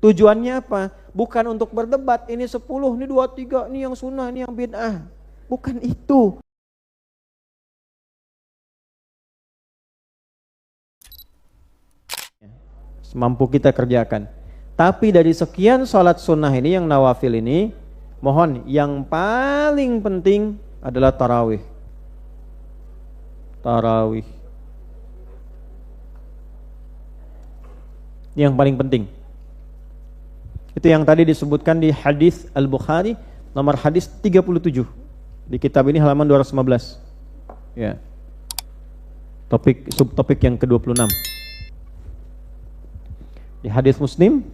Tujuannya apa? Bukan untuk berdebat, ini 10, ini 23, ini yang sunnah, ini yang bid'ah. Bukan itu. Semampu kita kerjakan. Tapi dari sekian sholat sunnah ini, yang nawafil ini, mohon yang paling penting adalah tarawih. Tarawih. Yang paling penting. Itu yang tadi disebutkan di hadis Al-Bukhari nomor hadis 37. Di kitab ini halaman 215. Ya. Subtopik yang ke-26. Di hadis Muslim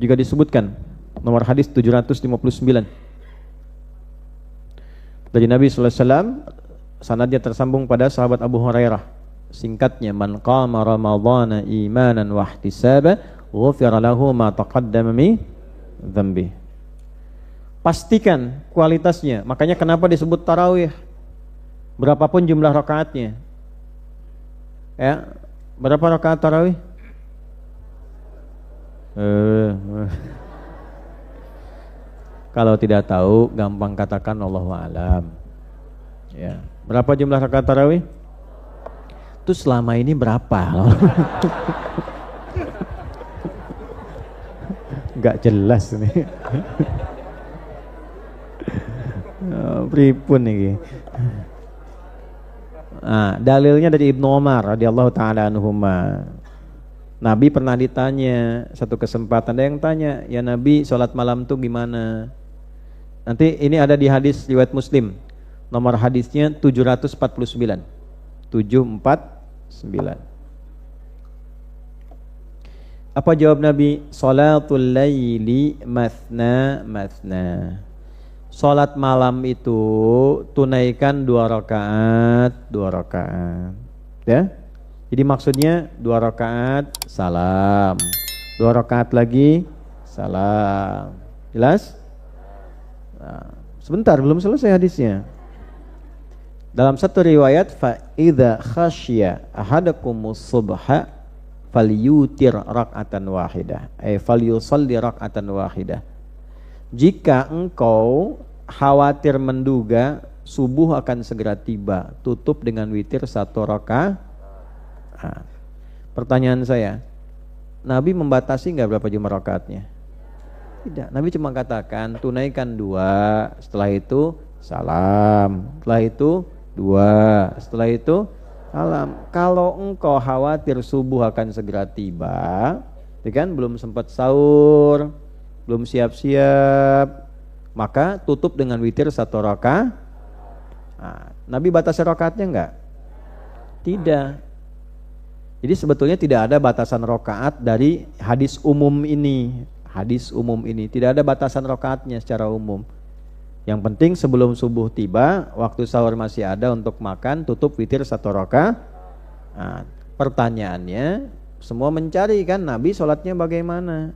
juga disebutkan nomor hadis 759. Dari Nabi sallallahu alaihi wasallam, sanadnya tersambung pada sahabat Abu Hurairah. Singkatnya, man qama ramadhana imanan wa ihtisaban ghufira lahu ma taqaddama min dzambi. Pastikan kualitasnya. Makanya kenapa disebut tarawih? Berapapun jumlah rakaatnya. Ya, berapa rakaat tarawih? Kalau tidak tahu, gampang katakan Allahu a'lam. Ya, berapa jumlah rakaat tarawih? Itu selama ini berapa? Enggak jelas nih. Pripun nih. Nah, dalilnya dari Ibnu Umar radhiyallahu taala anhuma. Nabi pernah ditanya satu kesempatan, ada yang tanya, ya Nabi, sholat malam tuh gimana? Nanti ini ada di hadis riwayat Muslim, nomor hadisnya 749. 749. Apa jawab Nabi? Sholatul laili mathna mathna. Sholat malam itu tunaikan 2 rakaat, 2 rakaat. Ya? Jadi maksudnya 2 rakaat salam, 2 rakaat lagi salam. Jelas? Nah, sebentar, belum selesai hadisnya. Dalam satu riwayat, fa idza khasya ahadakumus subha falyutir rak'atan wahidah, falyusalli rak'atan wahidah. Jika engkau khawatir menduga subuh akan segera tiba, tutup dengan witir 1 rakaat. Nah, pertanyaan saya, Nabi membatasi nggak berapa jumlah rakaatnya? Tidak. Nabi cuma katakan tunaikan 2, setelah itu salam, setelah itu 2, setelah itu salam. Kalau engkau khawatir subuh akan segera tiba, ya kan, belum sempat sahur, belum siap-siap, maka tutup dengan witir 1 rakaat. Nah, Nabi batasi rakaatnya enggak? Tidak. Jadi sebetulnya tidak ada batasan rakaat dari hadis umum ini. Hadis umum ini tidak ada batasan rakaatnya secara umum. Yang penting sebelum subuh tiba, waktu sahur masih ada untuk makan, tutup witir 1 rakaat. Nah, pertanyaannya, semua mencari kan Nabi sholatnya bagaimana?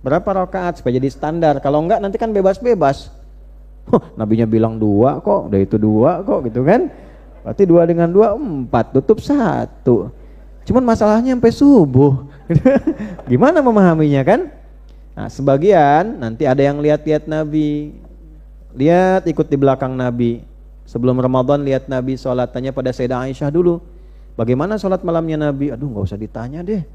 Berapa rakaat supaya jadi standar? Kalau enggak nanti kan bebas-bebas. Nabinya bilang 2 kok, udah itu 2 kok gitu kan? Berarti 2 dengan 2 4, tutup 1. Cuman masalahnya sampai subuh. Gimana memahaminya kan? Nah, sebagian nanti ada yang lihat-lihat Nabi. Lihat ikut di belakang Nabi. Sebelum Ramadan lihat Nabi sholat, tanya pada Sayyidah Aisyah dulu. Bagaimana sholat malamnya Nabi? Aduh, gak usah ditanya deh.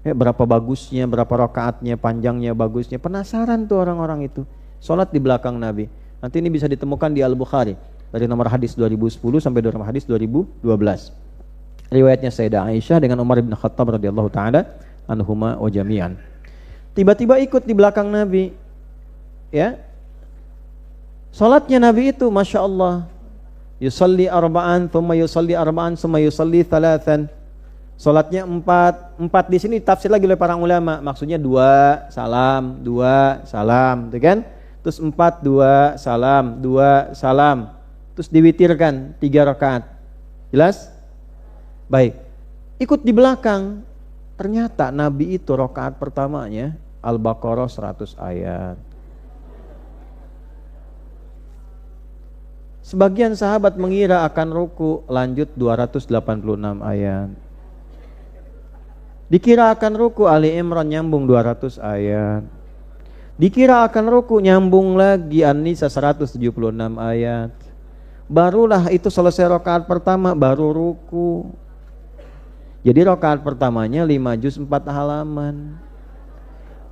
Berapa bagusnya, berapa rakaatnya, panjangnya, bagusnya. Penasaran tuh orang-orang itu. Sholat di belakang Nabi. Nanti ini bisa ditemukan di Al-Bukhari. Dari nomor hadis 2010 sampai nomor hadis 2012. Riwayatnya Sayyidah Aisyah dengan Umar bin Khattab radhiyallahu taala anhuma wa jami'an. Tiba-tiba ikut di belakang Nabi. Ya. Salatnya Nabi itu Masya Allah. Yusalli arba'an, thumma yusalli arba'an, thumma yusalli thalathan. Salatnya 4 di sini tafsir lagi oleh para ulama. Maksudnya 2 salam, 2 salam, gitu kan? Terus 4 2 salam, 2 salam. Terus diwitirkan 3 rakaat. Jelas? Baik, ikut di belakang. Ternyata Nabi itu rakaat pertamanya Al-Baqarah 100 ayat. Sebagian sahabat mengira akan ruku, lanjut 286 ayat. Dikira akan ruku Ali Imran nyambung 200 ayat. Dikira akan ruku nyambung lagi An-Nisa 176 ayat. Barulah itu selesai rakaat pertama baru ruku. Jadi rakaat pertamanya 5 juz 4 halaman.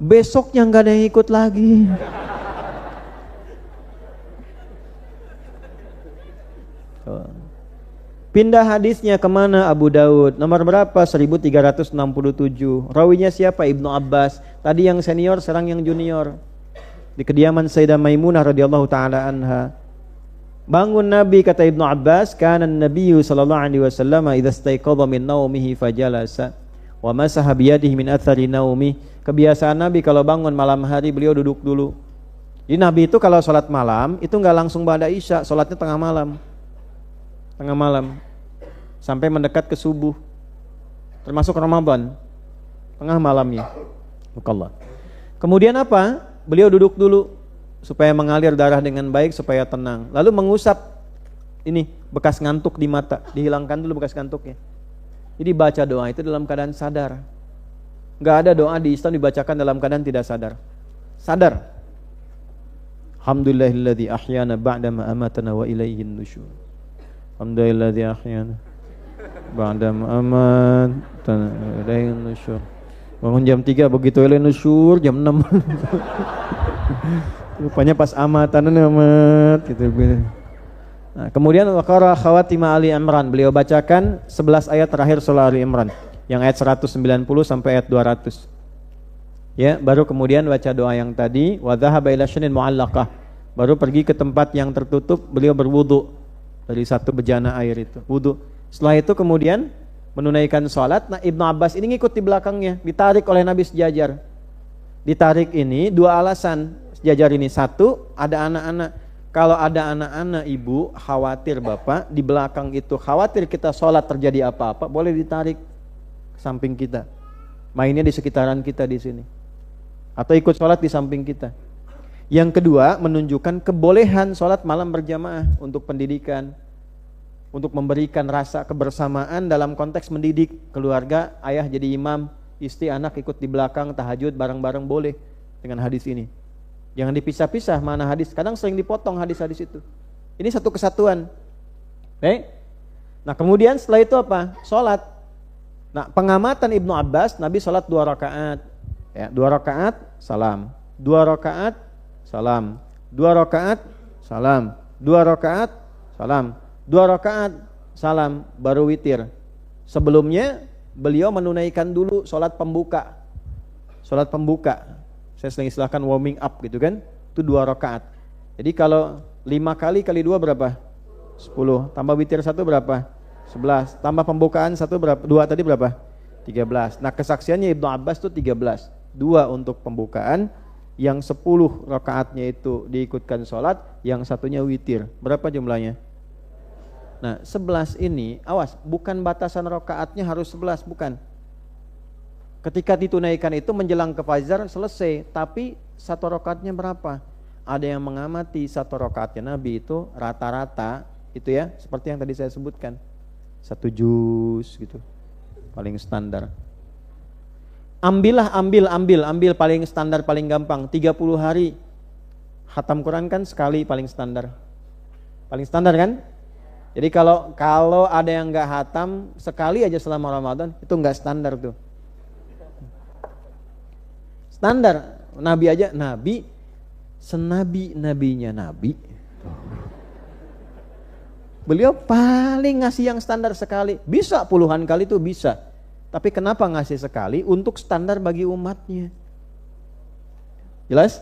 Besoknya nggak ada yang ikut lagi. Pindah hadisnya kemana? Abu Daud. Nomor berapa? 1367. Rawinya siapa? Ibnu Abbas. Tadi yang senior, sekarang yang junior. Di kediaman Sayyidah Maimunah radhiyallahu taala anha. Bangun Nabi, kata Ibnu Abbas, kana an-nabiyyu sallallahu alaihi wasallam idza istayqadha min naumihi fajalasa wa masaha bi yadihi min athari naumi. Kebiasaan Nabi kalau bangun malam hari beliau duduk dulu. Jadi Nabi itu kalau sholat malam itu enggak langsung ba'da isya, sholatnya tengah malam. Tengah malam sampai mendekat ke subuh, termasuk Ramadan tengah malamnya. Allah. Kemudian apa? Beliau duduk dulu supaya mengalir darah dengan baik, supaya tenang. Lalu mengusap ini bekas ngantuk di mata, dihilangkan dulu bekas ngantuknya. Jadi baca doa itu dalam keadaan sadar. Enggak ada doa di Islam dibacakan dalam keadaan tidak sadar. Sadar. Alhamdulillahilladzi ahyana ba'dama amatana wa ilaihin nusyur. Alhamdulillahilladzi ahyana ba'dama amatana wa ilaihin nusyur. Bangun jam 3 begitu ilaihin nusyur jam 6. Rupanya pas amatan amat gitu. Nah, kemudian waqara khawatima Ali Imran, beliau bacakan 11 ayat terakhir surah Ali Imran yang ayat 190 sampai ayat 200. Ya, baru kemudian baca doa yang tadi, wa dhahaba ila syinin mu'allaqah. Baru pergi ke tempat yang tertutup, beliau berwudu dari satu bejana air itu, wudu. Setelah itu kemudian menunaikan salat. Nah, Ibnu Abbas ini ngikut di belakangnya, ditarik oleh Nabi sejajar. Ditarik ini dua alasan sejajar ini. Satu, ada anak-anak. Kalau ada anak-anak ibu khawatir bapak di belakang itu, khawatir kita sholat terjadi apa-apa, boleh ditarik ke samping kita, mainnya di sekitaran kita di sini, atau ikut sholat di samping kita. Yang kedua, menunjukkan kebolehan sholat malam berjamaah untuk pendidikan, untuk memberikan rasa kebersamaan dalam konteks mendidik keluarga. Ayah jadi imam, istri anak ikut di belakang tahajud bareng-bareng, boleh dengan hadis ini. Jangan dipisah-pisah mana hadis, kadang sering dipotong hadis-hadis itu. Ini satu kesatuan. Baik. Nah, kemudian setelah itu apa? Sholat. Nah, pengamatan Ibnu Abbas, Nabi sholat 2 rakaat. Ya, 2 rakaat, salam. 2 rakaat, salam. 2 rakaat, salam. 2 rakaat, salam. 2 rakaat, salam, baru witir. Sebelumnya beliau menunaikan dulu sholat pembuka. Sholat pembuka. Saya sering istilahkan warming up gitu kan, itu 2 rakaat. Jadi kalau 5 kali 2 berapa? 10. Tambah witir 1 berapa? 11. Tambah pembukaan 1 berapa? 2 tadi berapa? 13. Nah, kesaksiannya Ibnu Abbas itu 13. 2 untuk pembukaan, yang 10 rakaatnya itu diikutkan sholat, yang satunya witir. Berapa jumlahnya? Nah, 11 ini, awas, bukan batasan rakaatnya harus 11, bukan. Ketika ditunaikan itu menjelang ke fajar selesai, tapi 1 rakaatnya berapa? Ada yang mengamati 1 rakaatnya Nabi itu rata-rata itu ya, seperti yang tadi saya sebutkan, 1 juz gitu, paling standar. Ambil paling standar, paling gampang. 30 hari khatam Quran kan sekali, paling standar. Paling standar kan? Jadi kalau ada yang enggak khatam sekali aja selama Ramadan, itu enggak standar tuh. Standar, Nabi aja, Nabi senabi-nabinya Nabi, beliau paling ngasih yang standar sekali. Bisa puluhan kali tuh bisa, tapi kenapa ngasih sekali? Untuk standar bagi umatnya. Jelas?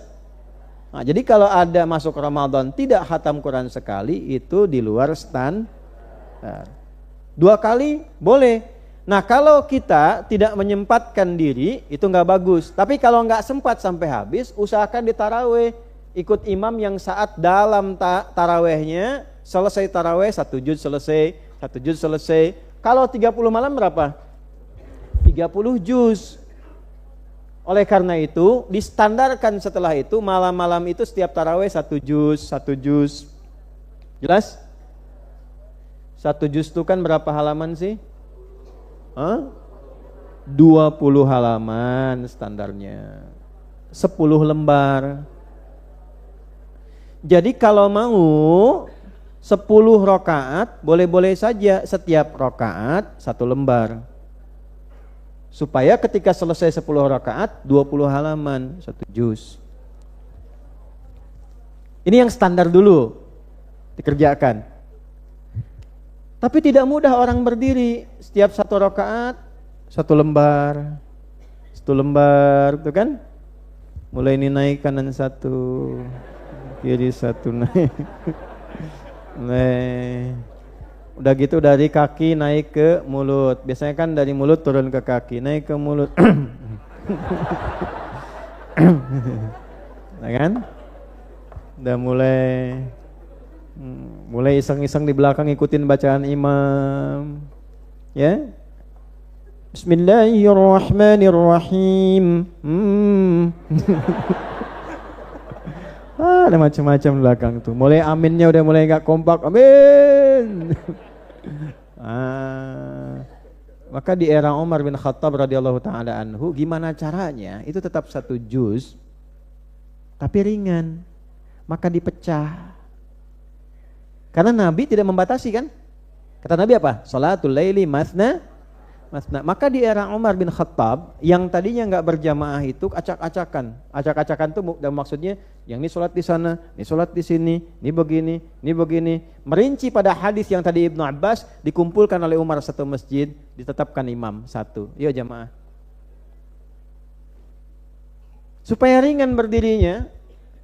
Nah, jadi kalau ada masuk Ramadan tidak khatam Quran sekali, itu di luar standar. 2 kali boleh. Nah, kalau kita tidak menyempatkan diri, itu nggak bagus. Tapi kalau nggak sempat sampai habis, usahakan di taraweh, ikut imam yang saat dalam tarawehnya, selesai taraweh 1 juz selesai, 1 juz selesai. Kalau 30 malam berapa? 30 juz. Oleh karena itu, distandarkan setelah itu, malam-malam itu setiap taraweh 1 juz, 1 juz. Jelas? 1 juz itu kan berapa halaman sih? 20 halaman standarnya. 10 lembar. Jadi kalau mau 10 rakaat, boleh-boleh saja setiap rakaat 1 lembar. Supaya ketika selesai 10 rakaat 20 halaman, 1 juz. Ini yang standar dulu dikerjakan. Tapi tidak mudah orang berdiri setiap 1 rakaat 1 lembar. 1 lembar, itu kan? Mulai ini naik kanan 1, kiri 1 naik. Udah gitu dari kaki naik ke mulut. Biasanya kan dari mulut turun ke kaki, naik ke mulut. Nah kan? Udah mulai iseng-iseng di belakang ikutin bacaan imam. Ya. Bismillahirrahmanirrahim. Ada macam-macam belakang tuh. Mulai aminnya udah mulai enggak kompak. Amin. Maka di era Umar bin Khattab radhiyallahu taala anhu, gimana caranya? Itu tetap 1 juz tapi ringan. Maka dipecah. Karena Nabi tidak membatasi kan? Kata Nabi apa? Salatul laili masna. Maka di era Umar bin Khattab yang tadinya nggak berjamaah itu acak-acakan. Acak-acakan itu dan maksudnya yang ini sholat di sana, ini sholat di sini, ini begini, ini begini. Merinci pada hadis yang tadi Ibnu Abbas dikumpulkan oleh Umar satu masjid, ditetapkan imam 1. Yuk jamaah. Supaya ringan berdirinya,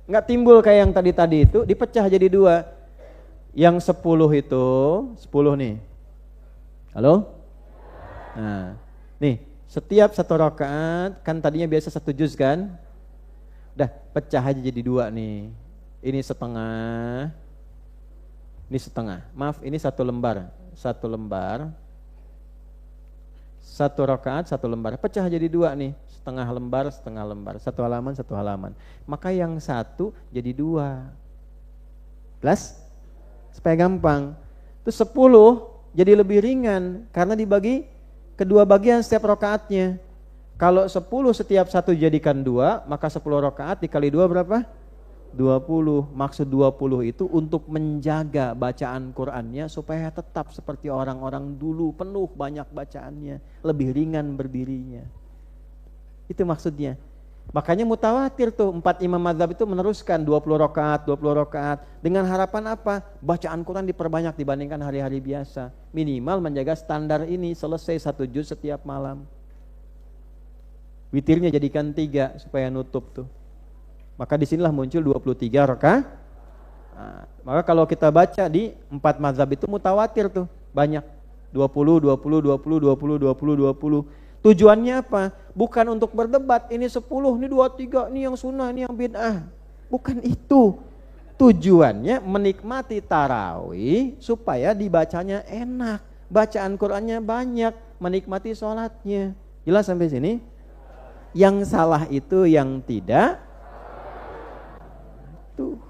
nggak timbul kayak yang tadi itu, dipecah jadi 2. Yang 10 itu, 10 nih. Halo? Nah, nih setiap 1 rakaat kan tadinya biasa 1 juz kan, udah pecah aja jadi 2 nih. Ini setengah, ini setengah. Maaf, ini 1 lembar, 1 lembar, 1 rakaat 1 lembar. Pecah jadi 2 nih, setengah lembar, setengah lembar, 1 halaman, 1 halaman. Maka yang 1 jadi 2. Plus, supaya gampang. Terus 10 jadi lebih ringan karena dibagi kedua bagian setiap rakaatnya. Kalau 10 setiap 1 jadikan 2, maka 10 rakaat dikali 2 berapa? 20. Maksud 20 itu untuk menjaga bacaan Qur'annya supaya tetap seperti orang-orang dulu, penuh banyak bacaannya, lebih ringan berdirinya. Itu maksudnya. Makanya mutawatir tuh 4 imam mazhab itu meneruskan 20 rakaat, 20 rakaat dengan harapan apa? Bacaan Quran diperbanyak dibandingkan hari-hari biasa. Minimal menjaga standar ini selesai 1 juz setiap malam. Witirnya jadikan 3 supaya nutup tuh. Maka disinilah muncul 23 rakaat. Nah, maka kalau kita baca di 4 mazhab itu mutawatir tuh banyak. 20, 20, 20, 20, 20, 20. Tujuannya apa? Bukan untuk berdebat, ini 10, ini 23, ini yang sunnah, ini yang bid'ah. Bukan itu. Tujuannya menikmati tarawih supaya dibacanya enak, bacaan Qur'annya banyak, menikmati sholatnya. Jelas sampai sini? Yang salah itu yang tidak. Tuh.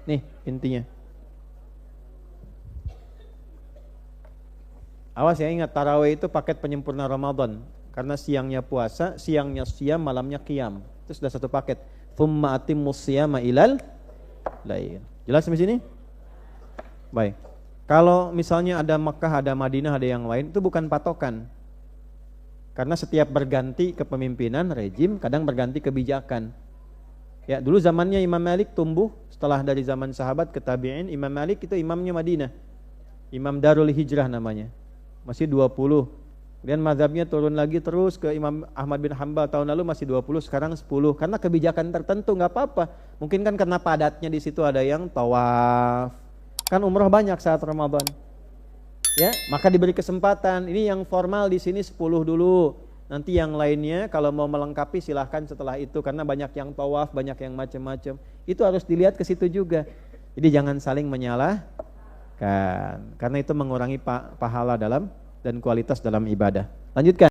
Nih intinya. Awas ya, ingat tarawih itu paket penyempurna Ramadan. Karena siangnya puasa, siangnya siam, malamnya qiyam. Itu sudah 1 paket. Tsumma atimmus siyama ilal lail. Jelas sampai sini? Baik. Kalau misalnya ada Makkah, ada Madinah, ada yang lain, itu bukan patokan. Karena setiap berganti kepemimpinan rejim, kadang berganti kebijakan. Ya, dulu zamannya Imam Malik tumbuh, setelah dari zaman sahabat ke tabi'in, Imam Malik itu imamnya Madinah. Imam Darul Hijrah namanya. Masih 20. Kemudian mazhabnya turun lagi terus ke Imam Ahmad bin Hanbal tahun lalu masih 20, sekarang 10. Karena kebijakan tertentu nggak apa-apa. Mungkin kan karena padatnya di situ ada yang tawaf. Kan umroh banyak saat Ramadan. Ya, maka diberi kesempatan. Ini yang formal di sini 10 dulu. Nanti yang lainnya kalau mau melengkapi silahkan setelah itu karena banyak yang tawaf, banyak yang macam-macam. Itu harus dilihat ke situ juga. Jadi jangan saling menyalahkan. Karena itu mengurangi pahala dalam dan kualitas dalam ibadah. Lanjutkan.